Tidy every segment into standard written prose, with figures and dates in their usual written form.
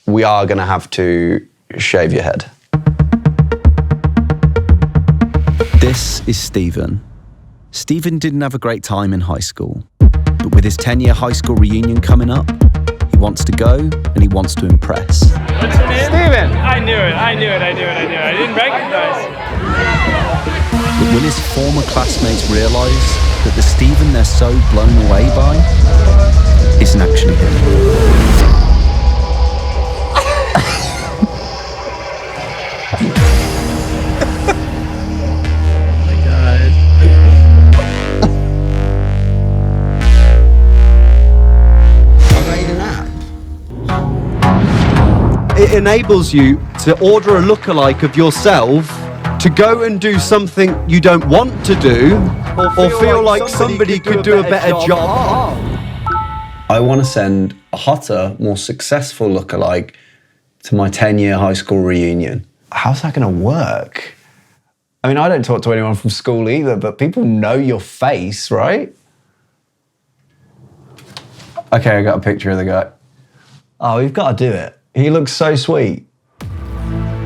we are going to have to shave your head. This is Stephen. Stephen didn't have a great time in high school, but with his 10-year high school reunion coming up, he wants to go and he wants to impress. What's your name? Stephen! I knew it. I didn't recognize. But will his former classmates realise that the Stephen they're so blown away by isn't actually him? It enables you to order a lookalike of yourself to go and do something you don't want to do or feel like somebody could do a better job. I want to send a hotter, more successful lookalike to my 10-year high school reunion. How's that going to work? I mean, I don't talk to anyone from school either, but people know your face, right? Okay, I got a picture of the guy. Oh, we've got to do it. He looks so sweet.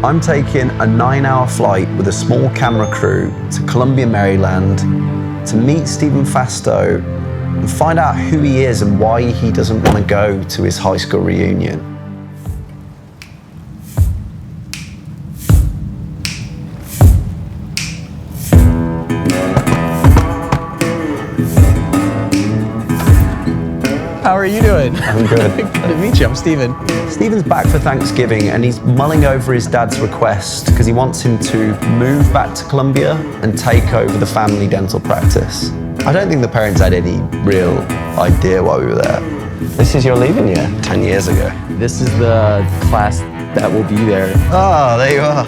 I'm taking a 9-hour flight with a small camera crew to Columbia, Maryland to meet Stephen Fastow and find out who he is and why he doesn't want to go to his high school reunion. How are you doing? I'm good. Good to meet you. I'm Stephen. Stephen's back for Thanksgiving and he's mulling over his dad's request because he wants him to move back to Columbia and take over the family dental practice. I don't think the parents had any real idea why we were there. This is your leaving year, 10 years ago. This is the class that will be there. Oh, there you are.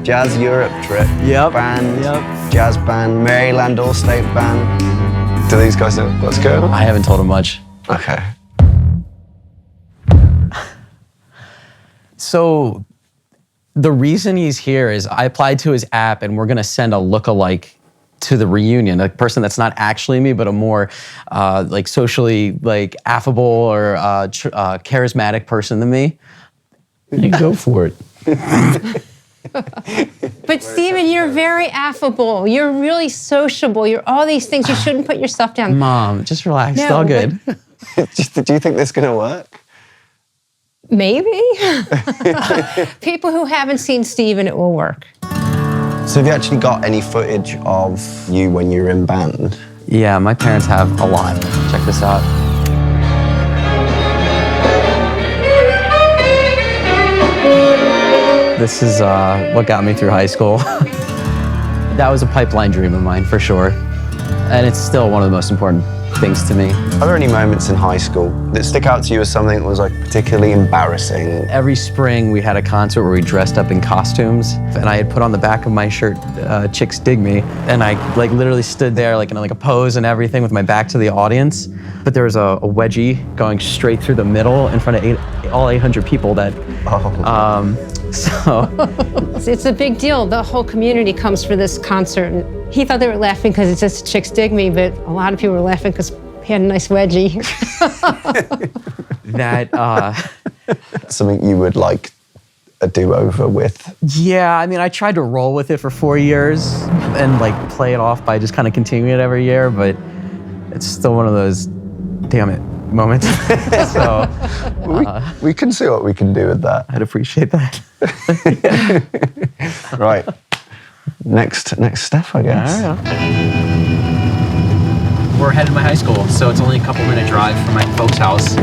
Jazz Europe trip. Yep. Band. Yep. Jazz band. Maryland All-State Band. Do these guys know what's going on? I haven't told him much. Okay. So the reason he's here is I applied to his app and we're gonna send a lookalike to the reunion, a person that's not actually me, but a more like socially like affable or charismatic person than me. You go for it. But Stephen, you're very affable. You're really sociable. You're all these things. You shouldn't put yourself down. Mom, just relax. No, It's all good. Do you think this is going to work? Maybe. People who haven't seen Stephen, it will work. So have you actually got any footage of you when you were in band? Yeah, my parents have a lot. Check this out. This is what got me through high school. That was a pipeline dream of mine, for sure. And it's still one of the most important things to me. Are there any moments in high school that stick out to you as something that was like particularly embarrassing? Every spring we had a concert where we dressed up in costumes, and I had put on the back of my shirt, "Chicks Dig Me," and I like literally stood there like in like a pose and everything with my back to the audience. But there was a wedgie going straight through the middle in front of all 800 people that. So It's a big deal. The whole community comes for this concert. And he thought they were laughing because it says "Chicks Dig Me," but a lot of people were laughing because he had a nice wedgie. that. Something you would like a do-over with? Yeah, I mean, I tried to roll with it for 4 years and like play it off by just kind of continuing it every year, but it's still one of those, damn it, moments. So we can see what we can do with that. I'd appreciate that. Right. Next step, I guess. We're headed to my high school, so it's only a couple-minute drive from my folks' house.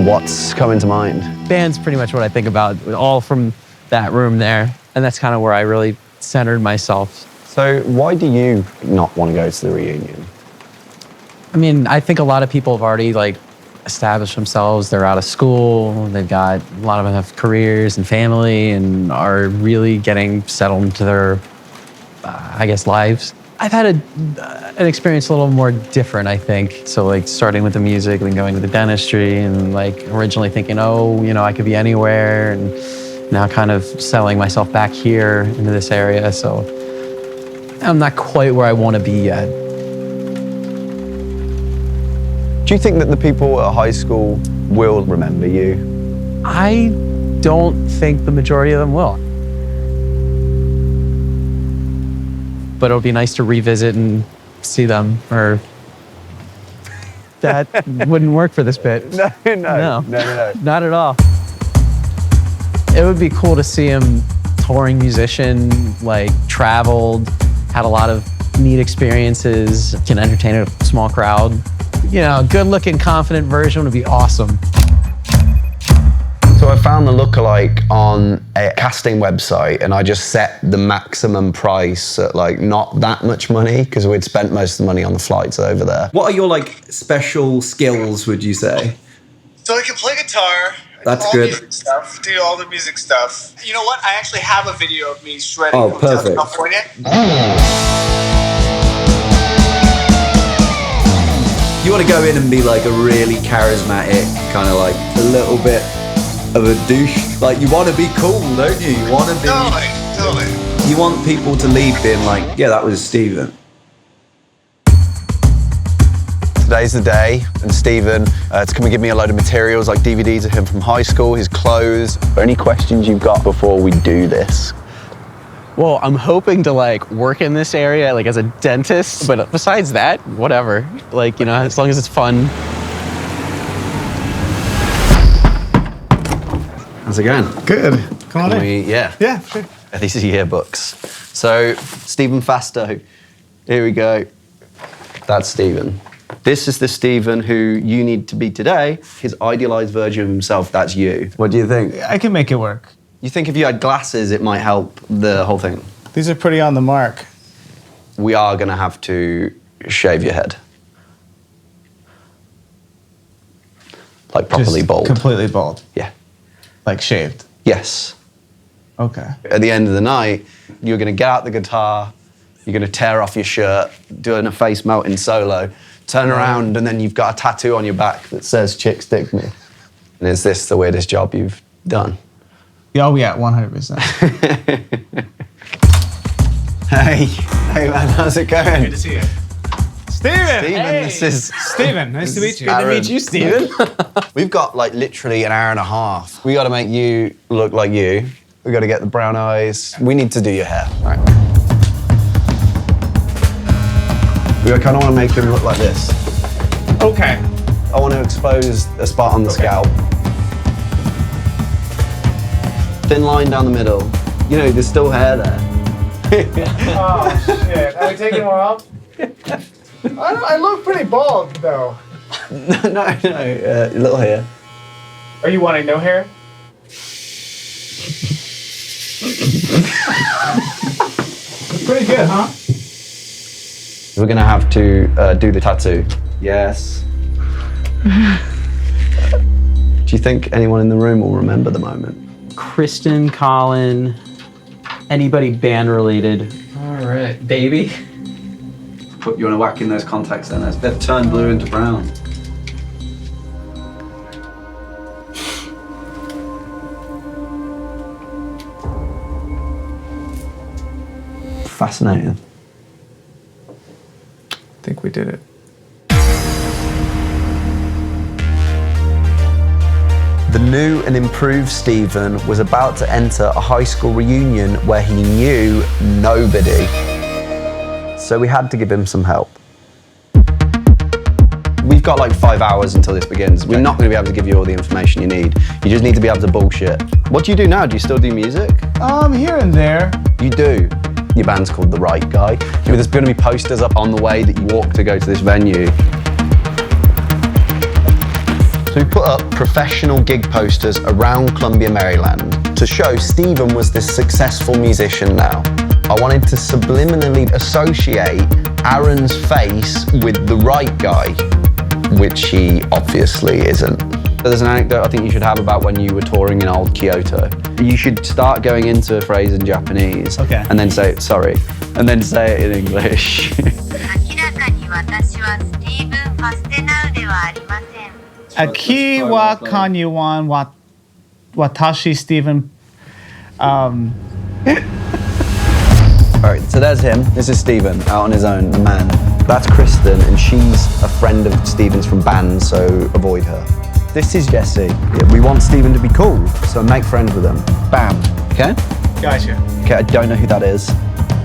What's coming to mind? Band's pretty much what I think about, all from that room there, and that's kind of where I really centered myself. So why do you not want to go to the reunion? I mean, I think a lot of people have already like established themselves. They're out of school. They've got, a lot of them have careers and family and are really getting settled into their, I guess, lives. I've had an experience a little more different, I think. So like starting with the music, then going to the dentistry, and like originally thinking, oh, you know, I could be anywhere, and now kind of settling myself back here into this area. So I'm not quite where I want to be yet. Do you think that the people at high school will remember you? I don't think the majority of them will. But it'll be nice to revisit and see them, or that wouldn't work for this bit. No. Not at all. It would be cool to see him touring musician, like traveled, had a lot of neat experiences, can entertain a small crowd. You know, a good-looking, confident version would be awesome. So I found the lookalike on a casting website, and I just set the maximum price at like not that much money because we'd spent most of the money on the flights over there. What are your like special skills, would you say? So I can play guitar. That's all good. Music stuff, do all the music stuff. You know what? I actually have a video of me shredding Oh, Hotel perfect. California. You want to go in and be like a really charismatic, kind of like a little bit of a douche. Like you want to be cool, don't you? You want to be. Totally. You want people to leave being like, yeah, that was Stephen. Today's the day, and Stephen to come and give me a load of materials like DVDs of him from high school, his clothes. Are there any questions you've got before we do this? Well, I'm hoping to like work in this area like as a dentist, but besides that, whatever. Like, you know, as long as it's fun. How's it going? Good. Come on Can in. we, yeah. Yeah, sure. These are yearbooks. So, Stephen Fasto. Here we go. That's Stephen. This is the Stephen who you need to be today. His idealized version of himself, that's you. What do you think? I can make it work. You think if you had glasses, it might help the whole thing? These are pretty on the mark. We are going to have to shave your head. Like properly Just bald. Completely bald. Yeah. Like shaved. Yes. Okay. At the end of the night, you're going to get out the guitar, you're going to tear off your shirt, doing a face melting solo, turn around, and then you've got a tattoo on your back that says "Chick Stick Me." And is this the weirdest job you've done? Oh yeah, 100%. Hey man, how's it going? Good to see you. Steven! Stephen, this is Steven, nice to meet you. Aaron. Good to meet you, Stephen. We've got like literally an hour and a half. We got to make you look like you. We got to get the brown eyes. We need to do your hair. All right. We kind of want to make him look like this. Okay. I want to expose a spot on the scalp. Thin line down the middle. You know, there's still hair there. Oh, shit. Are we taking more off? I look pretty bald, though. no, a little hair. Are you wanting no hair? Pretty good, huh? We're going to have to do the tattoo. Yes. Do you think anyone in the room will remember the moment? Kristen, Colin, anybody band related. All right, baby. You want to whack in those contacts then? They've turned blue into brown. Fascinating. I think we did it. The new and improved Stephen was about to enter a high school reunion where he knew nobody. So we had to give him some help. We've got like 5 hours until this begins. We're not going to be able to give you all the information you need. You just need to be able to bullshit. What do you do now? Do you still do music? Here and there. You do. Your band's called The Right Guy. There's going to be posters up on the way that you walk to go to this venue. So we put up professional gig posters around Columbia, Maryland to show Stephen was this successful musician now. I wanted to subliminally associate Aaron's face with the right guy, which he obviously isn't. There's an anecdote I think you should have about when you were touring in old Kyoto. You should start going into a phrase in Japanese, Okay. and then say, sorry, and then say it in English. 明らかに私はスティーブン・ファステナウではありません。 Aki wa kanyuan wa watashi Stephen. All right, so there's him. This is Stephen, out on his own, the man. That's Kristen, and she's a friend of Stephen's from band, so avoid her. This is Jesse. Yeah, we want Stephen to be cool, so make friends with him. Bam. Okay? Gotcha. Okay, I don't know who that is.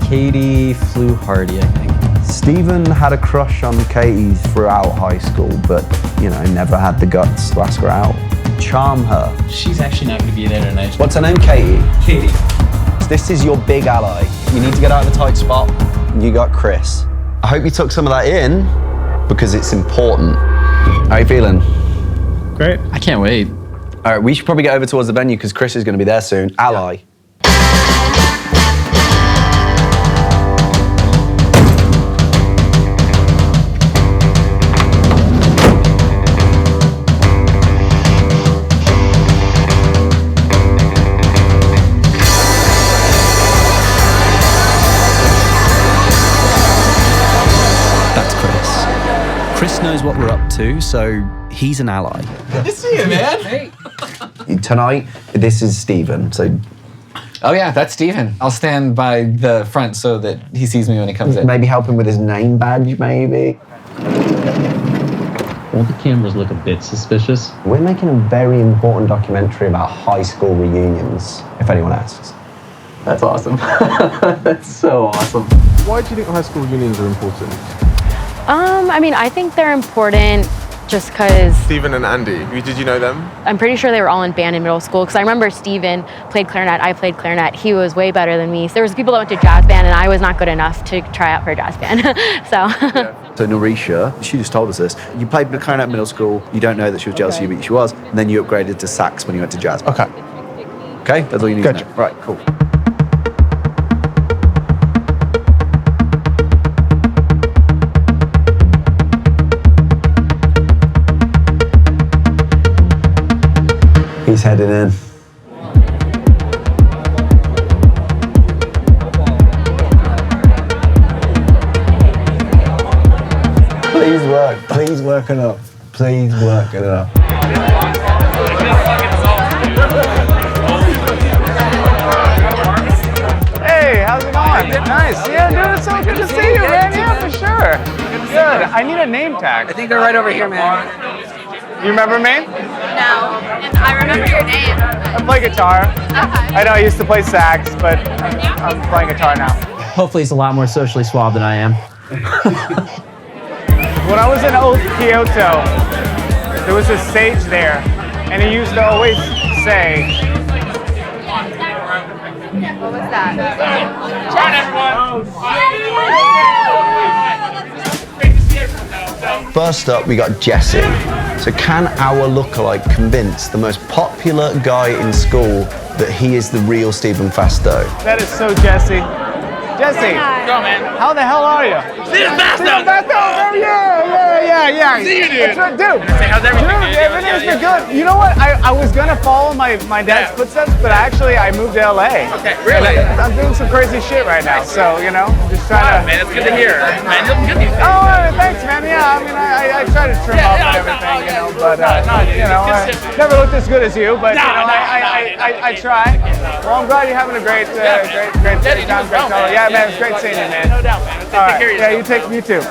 Katie Flew-Hardy, I think. Stephen had a crush on Katie throughout high school, but, you know, never had the guts to ask her out. Charm her. She's actually not going to be there tonight. What's her name? Katie? Katie. This is your big ally. You need to get out of the tight spot. You got Chris. I hope you took some of that in, because it's important. How are you feeling? Great. I can't wait. All right, we should probably get over towards the venue, because Chris is going to be there soon. Ally. Chris knows what we're up to, so he's an ally. Good to see you, man. Hey. Tonight, this is Stephen, so... Oh yeah, that's Stephen. I'll stand by the front so that he sees me when he comes in. Maybe help him with his name badge, maybe? All the cameras look a bit suspicious. We're making a very important documentary about high school reunions, if anyone asks. That's awesome. That's so awesome. Why do you think high school reunions are important? I mean, I think they're important just because... Stephen and Andy, did you know them? I'm pretty sure they were all in band in middle school, because I remember Stephen played clarinet, I played clarinet. He was way better than me. There was people that went to jazz band, and I was not good enough to try out for a jazz band, so... Yeah. So Naurisha, she just told us this. You played clarinet at middle school, you don't know that she was jealous of you, but she was, and then you upgraded to sax when you went to jazz band. Okay. Okay, that's all you need to know. Right, cool. He's heading in. Please work it up. Please work it up. Hey, how's it going? Nice. Yeah, dude, it's so good to see you, man. Yeah, for sure. Good. I need a name tag. I think they're right over here, man. You remember me? No, and I remember your name. I play guitar. Okay. I know I used to play sax, but I'm playing guitar now. Hopefully he's a lot more socially suave than I am. When I was in Old Kyoto, there was a stage there, and he used to always say, What was that? First up, we got Jesse. So can our lookalike convince the most popular guy in school that he is the real Stephen Fastow? That is so Jesse. Jesse, Go, man. how the hell are you? Stephen Fastow. Stephen Fastow, yeah. See you, dude. That's right, dude. Say, how's everything? Dude, everything's been good. You know what? I was gonna follow my dad's footsteps, but actually I moved to LA. Okay, really? I'm doing some crazy shit right now, so you know, I'm just trying to. Man, it's good to hear. Man, you look good these days. Oh, thanks, man. Yeah, I mean, I try to trim up and everything, you know, but you know, I never looked as good as you, but you know, I try. Well, I'm glad you're having a great time, great color. Yeah, man, it's great seeing you, man. No doubt, man. All right. Yeah, you too.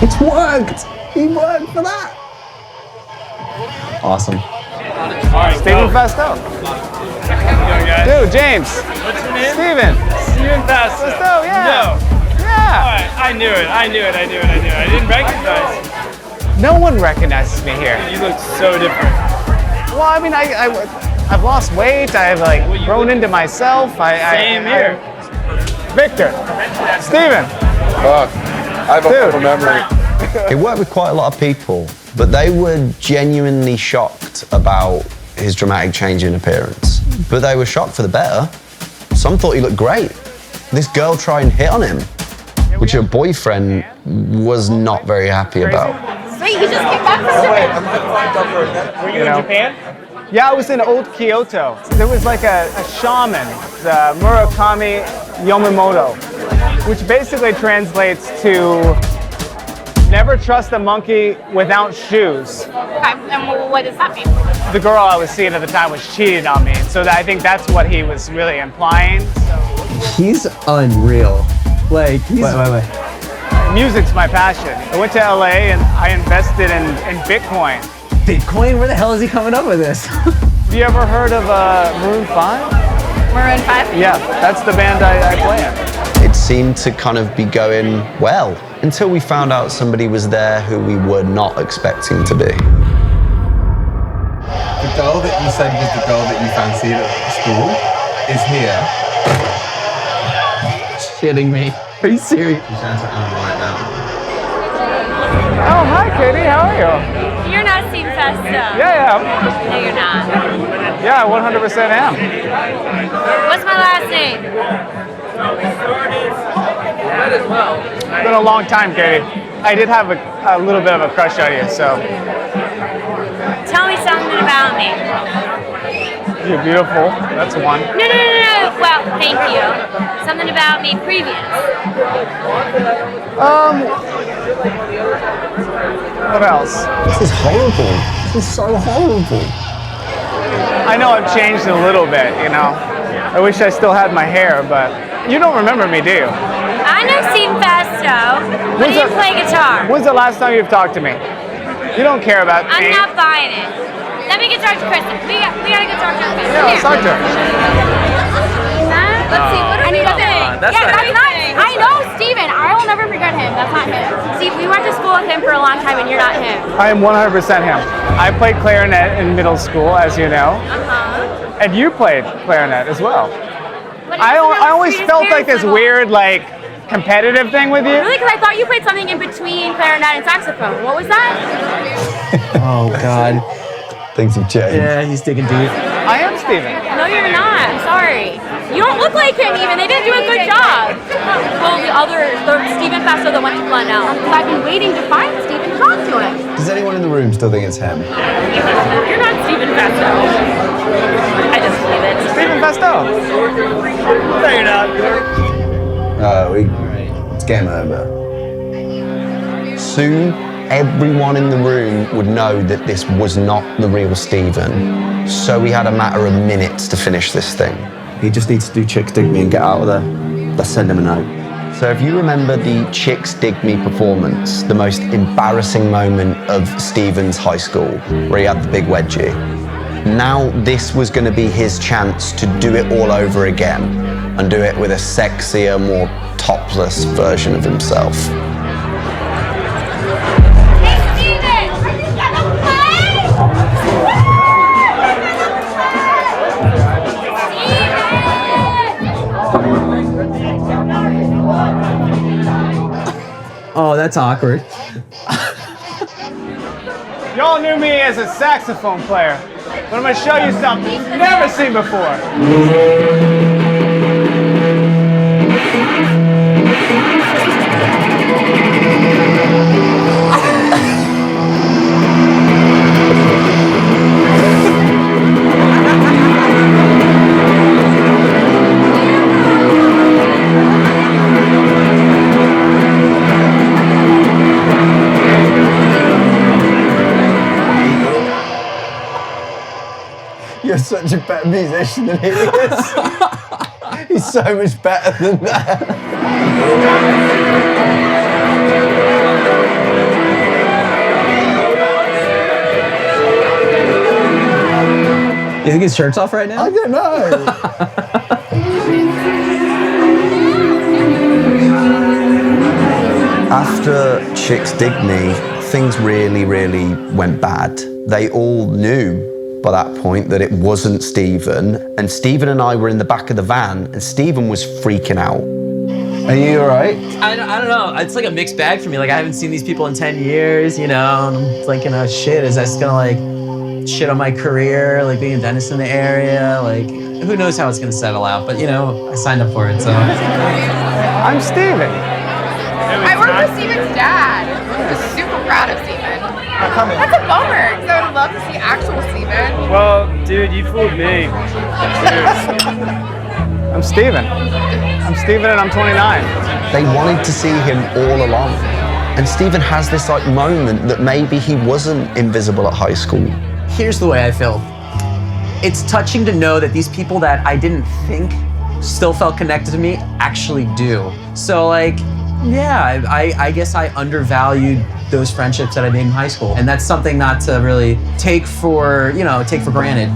It's worked! He worked for that! Awesome. Stephen Fastow. Dude, James. What's your name? Stephen Fastow, yeah. No. Yeah. All right, I knew it. I didn't recognize. No one recognizes me here. You look so different. Well, I mean, I've lost weight. I've like grown into myself. Same here. Victor. Stephen. I have a horrible memory. He worked with quite a lot of people, but they were genuinely shocked about his dramatic change in appearance. But they were shocked for the better. Some thought he looked great. This girl tried and hit on him, which her boyfriend was not very happy about. Sweet, you just came back from Japan. Were you in Japan? Yeah, I was in Old Kyoto. There was like a shaman, the Murakami Yomamoto, which basically translates to never trust a monkey without shoes. Okay, and what does that mean? The girl I was seeing at the time was cheating on me, so I think that's what he was really implying. He's unreal. Like, he's... Wait. Music's my passion. I went to LA and I invested in Bitcoin. Bitcoin? Where the hell is he coming up with this? Have you ever heard of Maroon 5? Maroon 5? Yeah, that's the band I play in. It seemed to kind of be going well until we found out somebody was there who we were not expecting to be. The girl that you said was the girl that you fancied at school is here. Shitting me. Are you serious? She's down to Anna right now. Oh, hi, Katie. How are you? You're not Steve Festo. Yeah. No, you're not. Yeah, I 100% am. What's my last name? It's been a long time, Katie. I did have a little bit of a crush on you, so. Tell me something about me. You're beautiful. That's one. No. Well, thank you. Something about me previous. What else? This is horrible. This is so horrible. I know I've changed a little bit, you know. I wish I still had my hair, but you don't remember me, do you? I know Steve Festo, but you play guitar. When's the last time you've talked to me? You don't care about me. I'm not buying it. Let me get talk to Kristen. We gotta go talk to her. Yeah, let's talk to her. Let's see, what are we doing? That's not I know Steven. I will never forget him. That's not him. See, we went to school with him for a long time and you're not him. I am 100% him. I played clarinet in middle school, as you know. And you played clarinet as well. I always felt like this weird, like, competitive thing with you. Really? Because I thought you played something in between clarinet and saxophone. What was that? Oh, God. Things have changed. Yeah, he's digging deep. I am Steven. No, you're not. I'm sorry. You don't look like him even. They didn't do a good job. Well, the Steven Festo that went to Glenelg. I've been waiting to find Steven. Talk to him. Does anyone in the room still think it's him? You're not Steven Festo. I just believe it. Steven Festo. No, you're not. It's game over. Soon, everyone in the room would know that this was not the real Steven. So we had a matter of minutes to finish this thing. He just needs to do Chicks Dig Me and get out of there. Let's send him a note. So if you remember the Chicks Dig Me performance, the most embarrassing moment of Steven's high school, where he had the big wedgie, now this was going to be his chance to do it all over again and do it with a sexier, more topless version of himself. Oh, that's awkward. Y'all knew me as a saxophone player, but I'm gonna show you something you've never seen before. You're such a better musician than he is. He's so much better than that. You think his shirt's off right now? I don't know. After Chicks Dig Me, things really, really went bad. They all knew by that point that it wasn't Steven, and Steven and I were in the back of the van, and Steven was freaking out. Are you all right? I don't know. It's like a mixed bag for me. Like, I haven't seen these people in 10 years, you know, and I'm thinking, oh shit, is that just gonna like shit on my career, like being a dentist in the area? Like, who knows how it's gonna settle out, but you know, I signed up for it, so. I'm Steven. I work with Steven's dad. I'm super proud of Steven. That's a bummer, because I would love to see actual Steven. Well, dude, you fooled me. I'm Steven. I'm Steven and I'm 29. They wanted to see him all along. And Steven has this like moment that maybe he wasn't invisible at high school. Here's the way I feel. It's touching to know that these people that I didn't think still felt connected to me actually do. So like, Yeah, I guess I undervalued those friendships that I made in high school. And that's something not to really take for granted.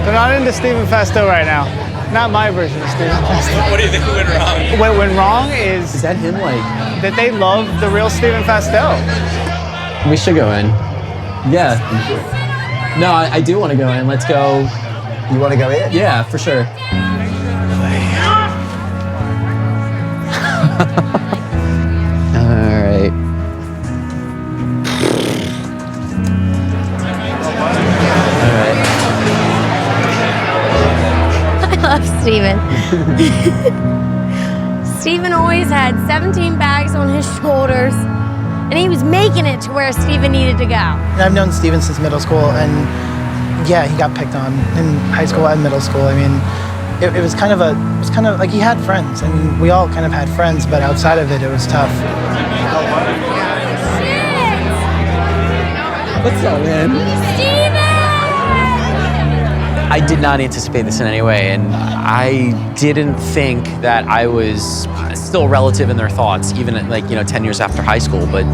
They're not into Stephen Fastow right now. Not my version of Stephen Fastow. What do you think went wrong? What went wrong is that him like that they love the real Stephen Fastow. We should go in. Yeah. No, I do want to go in. Let's go. You want to go in? Yeah, for sure. All right. I love Stephen. Stephen always had 17 bags on his shoulders, and he was making it to where Stephen needed to go. I've known Stephen since middle school, and yeah, he got picked on in high school and middle school. I mean, it was kind of like he had friends. I mean, we all kind of had friends, but outside of it, it was tough. What's up, man? Stephen! I did not anticipate this in any way, and I didn't think that I was still a relative in their thoughts, even at 10 years after high school, but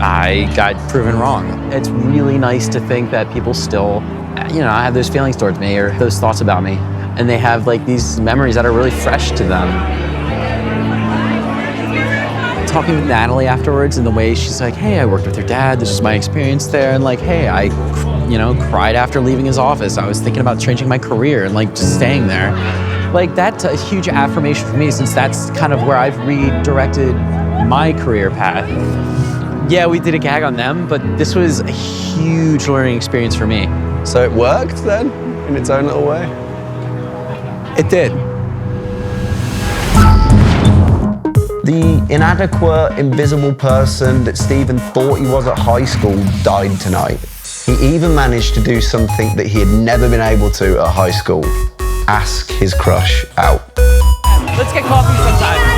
I got proven wrong. It's really nice to think that people still, have those feelings towards me or those thoughts about me, and they have these memories that are really fresh to them. Talking with Natalie afterwards and the way she's like, hey, I worked with your dad, this is my experience there, and hey, I cried after leaving his office. I was thinking about changing my career and just staying there. That's a huge affirmation for me, since that's kind of where I've redirected my career path. Yeah, we did a gag on them, but this was a huge learning experience for me. So it worked then, in its own little way? It did. The inadequate, invisible person that Stephen thought he was at high school died tonight. He even managed to do something that he had never been able to at high school: ask his crush out. Let's get coffee sometime.